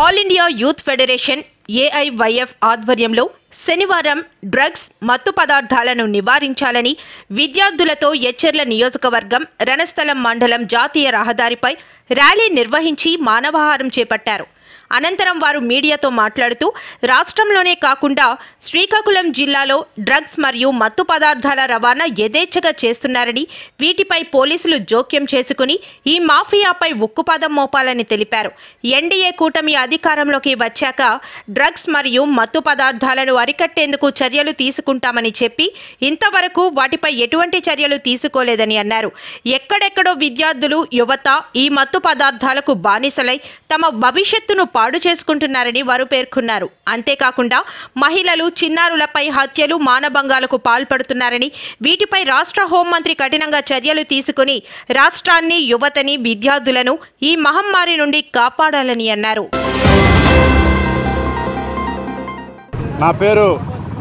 All India youth federation AIYF ఆధ్వర్యంలో శనివారం drugs మత్తు పదార్థాలను నివారించాలని విద్యార్థులతో ఎచ్చెర్ల నియోజకవర్గం రణస్థలం మండలం జాతీయ రహదారిపై ర్యాలీ నిర్వహించి మానవహారం చేపట్టారు. అనంతరం వారు మీడియాతో మాట్లాడుతూ రాష్ట్రంలోనే కాకుండా శ్రీకాకుళం జిల్లాలో డ్రగ్స్ మరియు మత్తు పదార్థాల రవాణా యథేచ్ఛగా చేస్తున్నారని, వీటిపై పోలీసులు జోక్యం చేసుకుని ఈ మాఫియాపై ఉక్కుపాదం మోపాలని తెలిపారు. ఎన్డీఏ కూటమి అధికారంలోకి వచ్చాక డ్రగ్స్ మరియు మత్తు పదార్థాలను అరికట్టేందుకు చర్యలు తీసుకుంటామని చెప్పి ఇంతవరకు వాటిపై ఎటువంటి చర్యలు తీసుకోలేదని అన్నారు. ఎక్కడెక్కడో విద్యార్థులు, యువత ఈ మత్తు పదార్థాలకు బానిసలై తమ భవిష్యత్తును పాడు చేసుకుంటున్నారని వారు పేర్కొన్నారు. అంతేకాకుండా మహిళలు, చిన్నారులపై హత్యలు, మానభంగాలకు పాల్పడుతున్నారని, వీటిపై రాష్ట్ర హోంమంత్రి కఠినంగా చర్యలు తీసుకుని రాష్ట్రాన్ని, యువతని, విద్యార్థులను ఈ మహమ్మారి నుండి కాపాడాలని అన్నారు. నా పేరు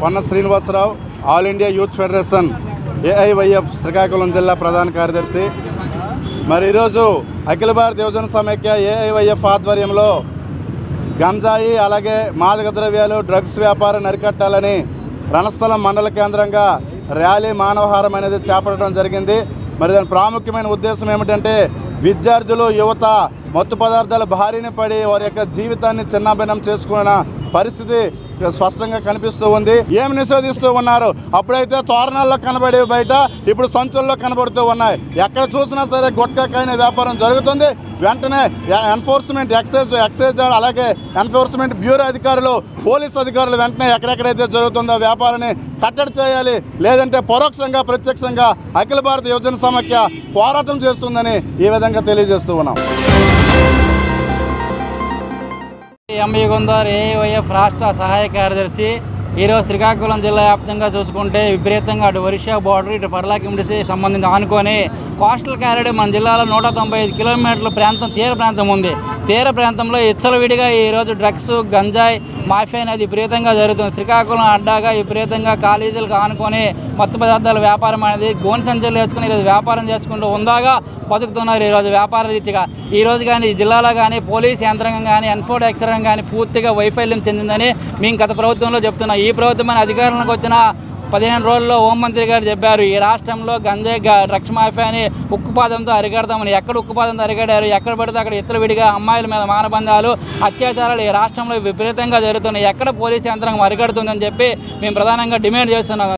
Ponna Srinivasarao, all India youth federation AIYF Srikakulam జిల్లా ప్రధాన కార్యదర్శి. మరి ఈరోజు అఖిల భారత యువజన సమైక్య ఏఐవైఎఫ్ ఆధ్వర్యంలో గంజాయి అలాగే మాదక ద్రవ్యాలు, డ్రగ్స్ వ్యాపారాన్ని అరికట్టాలని రణస్థలం మండల కేంద్రంగా ర్యాలీ మానవహారం అనేది చేపట్టడం జరిగింది. మరి దాని ప్రాముఖ్యమైన ఉద్దేశం ఏమిటంటే విద్యార్థులు, యువత మత్తు పదార్థాల బారిన పడి వారి యొక్క జీవితాన్ని చిన్నాభిన్నం చేసుకున్న పరిస్థితి స్పష్టంగా కనిపిస్తూ ఉంది. ఏమి నిషేధిస్తూ ఉన్నారు? అప్పుడైతే తోరణాల్లో కనబడే బయట ఇప్పుడు సంచుల్లో కనబడుతూ ఉన్నాయి. ఎక్కడ చూసినా సరే గుట్కాకాయన వ్యాపారం జరుగుతుంది. వెంటనే ఎన్ఫోర్స్మెంట్ ఎక్సైజ్ అలాగే ఎన్ఫోర్స్మెంట్ బ్యూరో అధికారులు, పోలీస్ అధికారులు వెంటనే ఎక్కడెక్కడైతే జరుగుతుందో వ్యాపారాన్ని కట్టడి చేయాలి. లేదంటే పరోక్షంగా, ప్రత్యక్షంగా అఖిల భారత యువజన సమైక్య పోరాటం చేస్తుందని ఈ విధంగా తెలియజేస్తూ ఉన్నాం. ఎంబీ గుందార్ ఏఐవైఎఫ్ రాష్ట్ర సహాయ కార్యదర్శి. ఈరోజు శ్రీకాకుళం జిల్లా వ్యాప్తంగా చూసుకుంటే విపరీతంగా అటు ఒరిస్సా బార్డర్, ఇటు పర్లాకిమిడిసి సంబంధించి ఆనుకొని కోస్టల్ కారిడార్ మన జిల్లాలో 195 కిలోమీటర్ల ప్రాంతం తీర ప్రాంతం ఉంది. తీర ప్రాంతంలో విడిగా ఈరోజు డ్రగ్స్, గంజాయి మాఫియా అనేది విపరీతంగా జరుగుతుంది. శ్రీకాకుళం అడ్డాగా విపరీతంగా కాలేజీలకు ఆనుకొని మత్తు పదార్థాల వ్యాపారం అనేది గోని సంచులు వేసుకుని ఈరోజు వ్యాపారం చేసుకుంటూ ఉందాగా బతుకుతున్నారు. ఈరోజు వ్యాపార రీతిగా ఈరోజు కానీ ఈ జిల్లాలో కానీ పోలీస్ యంత్రాంగం కానీ, ఎన్ఫోర్డ్ యంత్రాంగం కానీ పూర్తిగా వైఫల్యం చెందిందని మేము గత ప్రభుత్వంలో చెప్తున్నాం. ఈ ప్రభుత్వం అధికారంలోకి వచ్చిన 15 రోజుల్లో హోంమంత్రి గారు చెప్పారు, ఈ రాష్ట్రంలో గంజాయి, డ్రగ్స్ మాఫియాని ఉక్కుపాదంతో అరికడతామని. ఎక్కడ ఉక్కుపాదంతో అరికడారు? ఎక్కడ పడితే అక్కడ విడిగా అమ్మాయిల మీద మానబంధాలు, అత్యాచారాలు ఈ రాష్ట్రంలో విపరీతంగా జరుగుతున్నాయి. ఎక్కడ పోలీసు యంత్రాంగం అరికడుతుందని చెప్పి మేము ప్రధానంగా డిమాండ్ చేస్తున్నాం.